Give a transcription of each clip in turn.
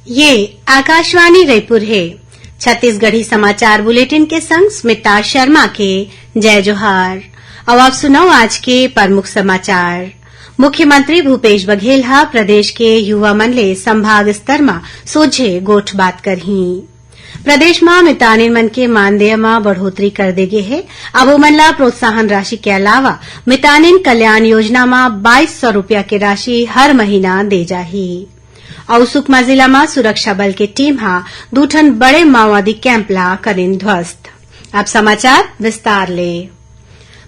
ये आकाशवाणी रायपुर है। छत्तीसगढ़ी समाचार बुलेटिन के संग स्मिता शर्मा के जय जोहार। अब आप सुनाओ आज के प्रमुख समाचार। मुख्यमंत्री भूपेश बघेल हा प्रदेश के युवा मन ले संभाग स्तर में सोझे गोठ बात करही। प्रदेश में मितानिन मन के मानदेय में बढ़ोतरी कर दे गे है। अब ओमन ला प्रोत्साहन राशि के अलावा मितानिन कल्याण योजना में 2200 रूपया के राशि हर महीना दे जाही। और सुकमा जिला में सुरक्षा बल के टीम हा दूठन बड़े माओवादी कैंप ला करेन ध्वस्त। अब समाचार विस्तार ले।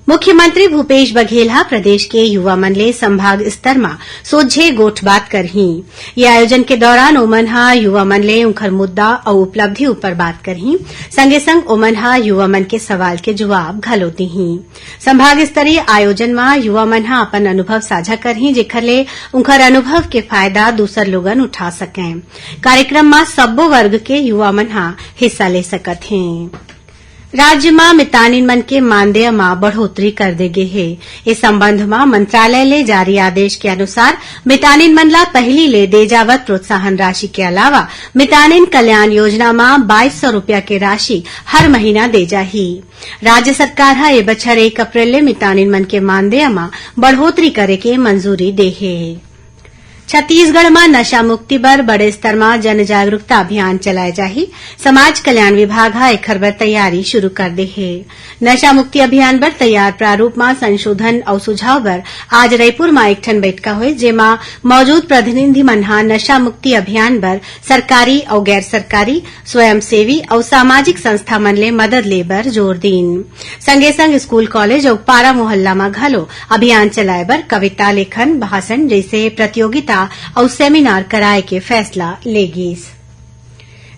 मुख्यमंत्री भूपेश बघेल हा प्रदेश के युवा मन ले संभाग स्तर में सोझे गोठ बात करही। ये आयोजन के दौरान ओमन हा युवा मन ले उनकर मुद्दा और उपलब्धि ऊपर बात करही। संगे संग ओमन हा युवा मन के सवाल के जवाब घलो दीही। संभाग स्तरीय आयोजन में युवा मन हा अपन अनुभव साझा करही, जेखर ले उनकर अनुभव के फायदा दूसर लोगन उठा सकें। कार्यक्रम में सब्बो वर्ग के युवा मन हा हिस्सा ले सकत हैं। राज्य में मितानिन मन के मानदेय में बढ़ोतरी कर दे गे है। इस संबंध में मंत्रालय ले जारी आदेश के अनुसार मितानिन मन ला पहली ले दे जावत प्रोत्साहन राशि के अलावा मितानिन कल्याण योजना में 2200 रूपया के राशि हर महीना दे जाही। राज्य सरकार हा ए बछर 1 अप्रैल ले मितानिन मन के मानदेय में बढ़ोतरी करे के मंजूरी दे है। छत्तीसगढ़ में नशा मुक्ति पर बड़े स्तर में जन जागरूकता अभियान चलाए जाही। समाज कल्याण विभाग हा एखर बर तैयारी शुरू कर दे है। नशा मुक्ति अभियान बर तैयार प्रारूप में संशोधन और सुझाव बर आज रायपुर में एक ठन बैठका हुई, जेमा मौजूद प्रतिनिधि मन हा नशा मुक्ति अभियान बर सरकारी और गैर सरकारी स्वयंसेवी और सामाजिक संस्था मन ले मदद ले बर जोर दीन। संगे संग स्कूल कॉलेज और पारा मोहल्ला में घलो अभियान चलाए बर कविता लेखन भाषण जैसे प्रतियोगिता और सेमिनार कराए के फैसला लेगीस।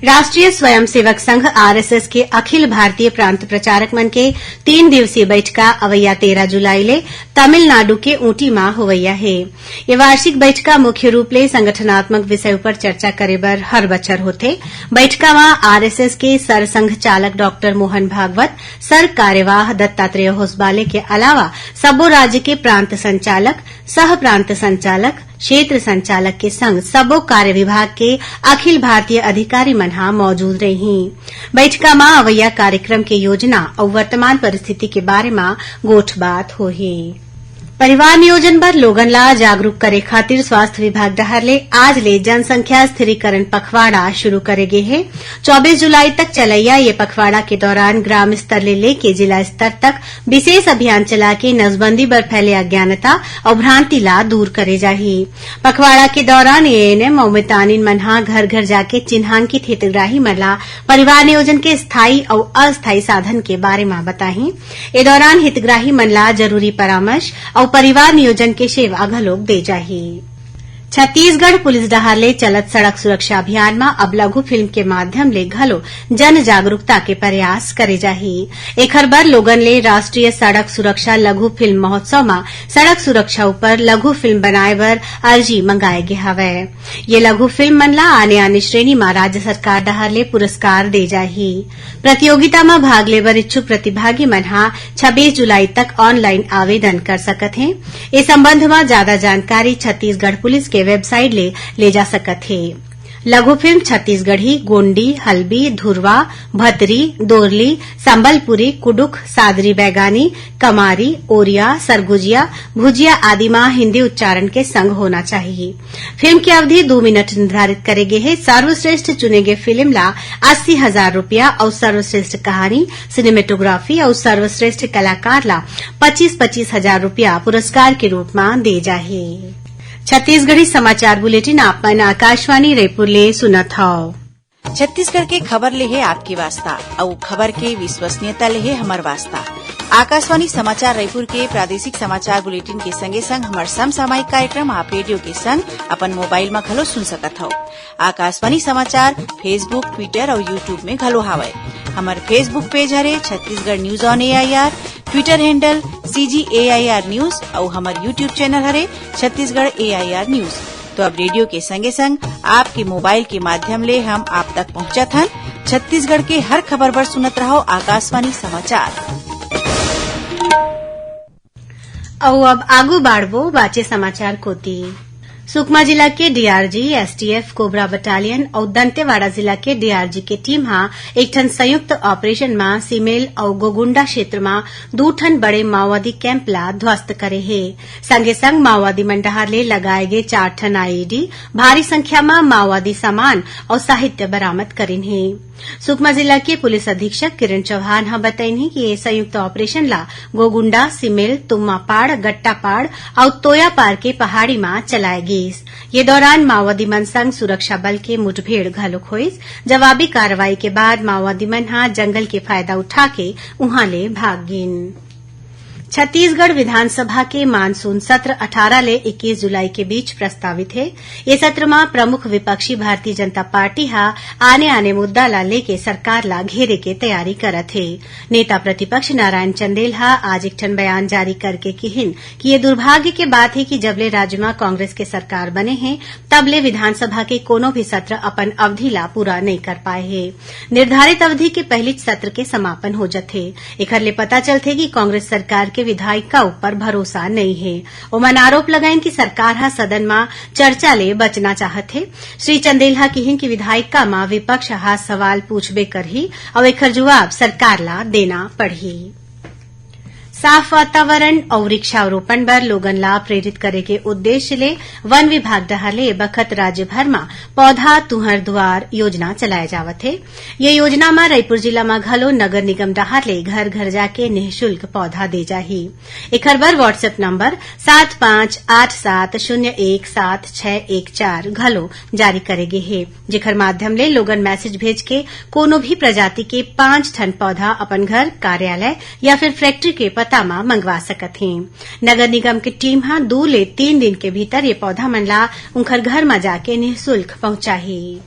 राष्ट्रीय स्वयंसेवक संघ आरएसएस के अखिल भारतीय प्रांत प्रचारक मन के 3 दिवसीय बैठका अवैया 13 जुलाई ले तमिलनाडु के ऊटी में होवैया है। ये वार्षिक बैठका मुख्य रूप ले संगठनात्मक विषय पर चर्चा करे बर हर बछर होथे। बैठका में आरएसएस के सर संघ चालक डॉक्टर मोहन भागवत, सर कार्यवाह दत्तात्रेय होसबाले के अलावा सबो राज्य के प्रांत संचालक, सह प्रांत संचालक, क्षेत्र संचालक के संग सबो कार्य विभाग के अखिल भारतीय अधिकारी मन हा मौजूद रही। बैठका में अवैया कार्यक्रम के योजना और वर्तमान परिस्थिति के बारे में गोठ बात होही। परिवार नियोजन पर लोगन ला जागरूक करे खातिर स्वास्थ्य विभाग डहर ले आज ले जनसंख्या स्थिरीकरण पखवाड़ा शुरू करे गे है। 24 जुलाई तक चलैया ये पखवाड़ा के दौरान ग्राम स्तर ले लेके जिला स्तर तक विशेष अभियान चला के नसबंदी पर फैले अज्ञानता और भ्रांति ला दूर करे जाही। पखवाड़ा के दौरान एएनएम और मितानिन मन हा घर घर जाके चिन्हांकित हितग्राही मन ला परिवार नियोजन के स्थायी और अस्थायी साधन के बारे में बताही। ए दौरान हितग्राही मन ला जरूरी परामर्श और परिवार नियोजन के सेवा घलोक दे जाही। छत्तीसगढ़ पुलिस डहर ले चलत सड़क सुरक्षा अभियान में अब लघु फिल्म के माध्यम ले घलो जन जागरूकता के प्रयास करे जाही। एखर बर लोगन ले राष्ट्रीय सड़क सुरक्षा लघु फिल्म महोत्सव में सड़क सुरक्षा ऊपर लघु फिल्म बनाए बर अर्जी मंगाए गे हवे। ये लघु फिल्म मन ला आने आने श्रेणी में राज्य सरकार डहर ले पुरस्कार दे जाही। प्रतियोगिता में भाग ले बर इच्छुक प्रतिभागी मन हा 26 जुलाई तक ऑनलाइन आवेदन कर सकत हैं। इस संबंध में ज्यादा जानकारी छत्तीसगढ़ पुलिस के वेबसाइट ले जा सकत है। लघु फिल्म छत्तीसगढ़ी, गोंडी, हल्बी, धुरवा, भतरी, दोरली, संबलपुरी, कुडुख, सादरी बैगानी, कमारी, ओरिया, सरगुजिया, भुजिया आदि में हिंदी उच्चारण के संग होना चाहिए। फिल्म की अवधि 2 मिनट निर्धारित करे गए है। सर्वश्रेष्ठ चुने गए फिल्म ला 80,000 रूपया और सर्वश्रेष्ठ कहानी, सिनेमेटोग्राफी और सर्वश्रेष्ठ कलाकार ला 25-25 हजार रूपया पुरस्कार के रूप में दे जाही। छत्तीसगढ़ी समाचार बुलेटिन आपन आकाशवाणी रायपुर ले सुनत हव। छत्तीसगढ़ के खबर ले है आपकी वास्ता और खबर के विश्वसनीयता ले है हमर वास्ता। आकाशवाणी समाचार रायपुर के प्रादेशिक समाचार बुलेटिन के संगे संग हमार समसामयिक कार्यक्रम आप रेडियो के संग अपन मोबाइल में घलो सुन सकत हो। आकाशवाणी समाचार फेसबुक, ट्विटर और यूट्यूब में घलो हावय। हमार फेसबुक पेज हरे Chhattisgarh news on AIR, Twitter handle CGAIR news और हमार यूट्यूब चैनल हरे छत्तीसगढ़ AIR न्यूज। तो अब रेडियो के संगे संग आपके मोबाइल के माध्यम ले हम आप तक पहुंचत हन। छत्तीसगढ़ के हर खबर पर सुनत रहो आकाशवाणी समाचार। अब आगू बाढ़बो बाचे समाचार कोती। सुकमा जिला के डीआरजी, एसटीएफ, कोबरा बटालियन और दंतेवाड़ा जिला के डीआरजी के टीम हा एक ठन संयुक्त ऑपरेशन में सीमेल और गोगुंडा क्षेत्र में 2 ठन बड़े माओवादी कैंप ला ध्वस्त करे है। संगे संग माओवादी मंडहार ले लगाए गए 4 ठन आईईडी, भारी संख्या में माओवादी सामान और साहित्य बरामद करिन है। सुकमा जिला के पुलिस अधीक्षक किरण चौहान हा बताइन कि ये संयुक्त ऑपरेशन ला गोगुंडा, सिमेल, तुम्मापाड़, गट्टापाड़ और तोयापार के पहाड़ी में चलाए गईस। ये दौरान माओवादी मन संग सुरक्षा बल के मुठभेड़ घलोक होइस। जवाबी कार्रवाई के बाद माओवादी मन हा जंगल के फायदा उठा के उहां ले भाग गिन। छत्तीसगढ़ विधानसभा के मानसून सत्र 18 ले 21 जुलाई के बीच प्रस्तावित है। ये सत्र में प्रमुख विपक्षी भारतीय जनता पार्टी हा आने मुद्दा ला लेके सरकार ला घेरे के तैयारी करत है। नेता प्रतिपक्ष नारायण चंदेल हा आज एक ठन बयान जारी करके कहिन कि ये दुर्भाग्य के बात है कि जबले राज्य में कांग्रेस के सरकार बने हैं तबले विधानसभा के कोनो भी सत्र अपन अवधि ला पूरा नहीं कर पाए है। निर्धारित अवधि के पहली सत्र के समापन हो जथे। एखर ले पता चलथे कि कांग्रेस सरकार के विधायक का ऊपर भरोसा नहीं है। ओमन आरोप लगाइन कि सरकार हा सदन में चर्चा ले बचना चाहत है। श्री चंदेल हा कहिन कि विधायक का मां विपक्ष हा सवाल पूछबे करही और एकर जवाब सरकार ला देना पड़ही। साफ वातावरण और वृक्षारोपण बर लोगन ला प्रेरित करे के उद्देश्य ले वन विभाग डहर ले बखत राज्य भर में पौधा तुहर द्वार योजना चलाए जावत है। ये योजना में रायपुर जिला में घलो नगर निगम डहर ले घर घर जाके निःशुल्क पौधा दे जाही। एखर बर व्हाट्सएप नंबर 7587017614 घलो जारी करे गे है, जेकर माध्यम ले लोगन मैसेज भेज के कोनो भी प्रजाति के 5 ठन पौधा अपन घर, कार्यालय या फिर फैक्ट्री के पता में मंगवा सकत हैं। नगर निगम की टीम हा 2 ले 3 दिन के भीतर ये पौधा मन ला उनकर घर में जाके निःशुल्क पहुंचाही।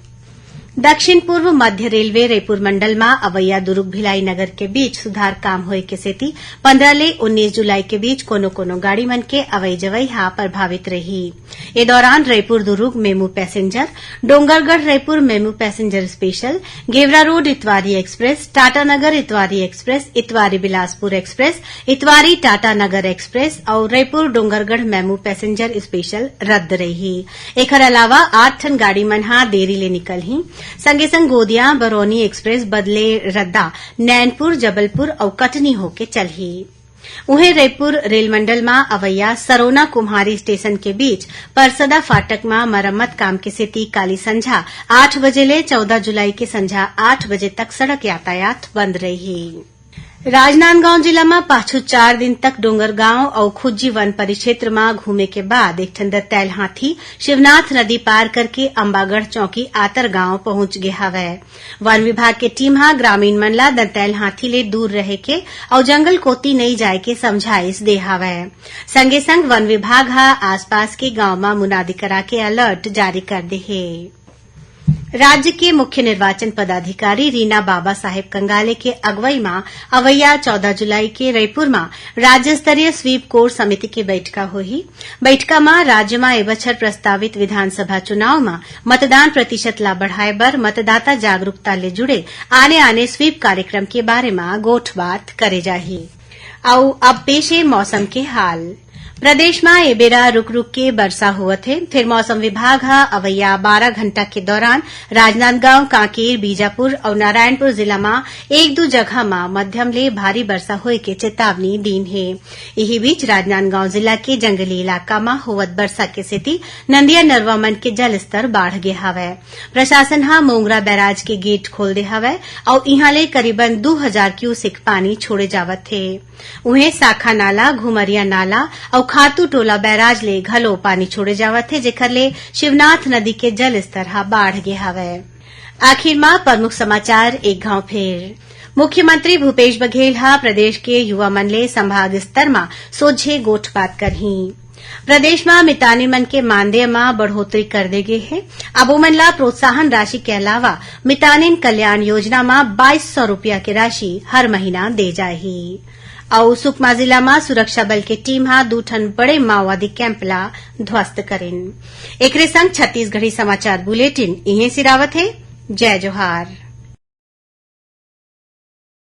दक्षिण पूर्व मध्य रेलवे रायपुर मंडल में अवैया दुर्ग भिलाई नगर के बीच सुधार काम होए के सेती 15 ले 19 जुलाई के बीच कोनो कोनो गाड़ी मन के अवई जवई हा प्रभावित रही। ए दौरान Raipur Durg MEMU passenger, Dongargarh Raipur MEMU passenger special, Gevra road Itwari express, Tatanagar Itwari express, Itwari Bilaspur express, Itwari Tatanagar express और Raipur Dongargarh MEMU passenger special रद्द रही। एकर अलावा 8 ठन गाड़ी मन हा देरी ले निकल ही। संगे संग गोदिया बरौनी एक्सप्रेस बदले रद्दा नैनपुर, जबलपुर और कटनी होके चलही। उहे रायपुर रेल मंडल में अवैया सरोना कुम्हारी स्टेशन के बीच परसदा फाटक में मरम्मत काम के सेती काली संझा 8 बजे ले 14 जुलाई के संझा 8 बजे तक सड़क यातायात बंद रही। राजनांदगांव जिला में पाछू 4 दिन तक डोंगरगांव और खुज्जी वन परिक्षेत्र में घूमे के बाद एक ठन दंतैल हाथी शिवनाथ नदी पार करके अंबागढ़ चौकी आतर गांव पहुंच गया हवै। वन विभाग के टीम हा ग्रामीण मन ला दंतैल हाथी ले दूर रहे के और जंगल कोती नहीं जाए के समझाइश दे हवै। संगे संग वन विभाग हा आसपास के गांव में मुनादी करा के अलर्ट जारी कर दे है। राज्य के मुख्य निर्वाचन पदाधिकारी रीना बाबा साहेब कंगाले के अगुवाई में अवैया 14 जुलाई के रायपुर में राज्य स्तरीय स्वीप कोर समिति की बैठका हुई। बैठका में राज्य में ए बछर प्रस्तावित विधानसभा चुनाव में मतदान प्रतिशत ला बढ़ाए बर मतदाता जागरूकता ले जुड़े आने स्वीप कार्यक्रम के बारे में गोठबात करे जाही। अब पेश है मौसम के हाल। प्रदेश में ए बेरा रुक रुक के वर्षा हुआ थे। फिर मौसम विभाग हा अवैया 12 घंटा के दौरान राजनांदगांव, कांकेर, बीजापुर और नारायणपुर जिला में 1-2 जगह में मध्यम ले भारी वर्षा होए के चेतावनी दीन है। यही बीच राजनांदगांव जिला के जंगली इलाका में होवत वर्षा के सेती नंदिया नरवा मन के जल स्तर बाढ़ गए हवै। प्रशासन हा मोंगरा बैराज के गेट खोल दे हवै और इहां ले करीबन 2000 क्यूसेक पानी छोड़े जावत थे। उन्हें साखा नाला, घुमरिया नाला और खातू टोला बैराज ले घलो पानी छोड़े जावत है, जेकर ले शिवनाथ नदी के जल स्तर हा बाढ़ गए हवै। आखिर में प्रमुख समाचार एक घाव फेर। मुख्यमंत्री भूपेश बघेल हा प्रदेश के युवा मन ले संभाग स्तर में सोझे गोठबात करही। प्रदेश में मितानी मन के मानदेय में बढ़ोतरी कर दे गए है। अब ओमन ला प्रोत्साहन राशि के अलावा मितानिन कल्याण योजना में 2200 रूपया की राशि हर महीना दे जाही। और सुकमा जिला में सुरक्षा बल के टीम हा 2 ठन बड़े माओवादी कैंप ला ध्वस्त करेन। एकरे संग छत्तीसगढ़ी समाचार बुलेटिन इहे सिरावत है। जय जोहार।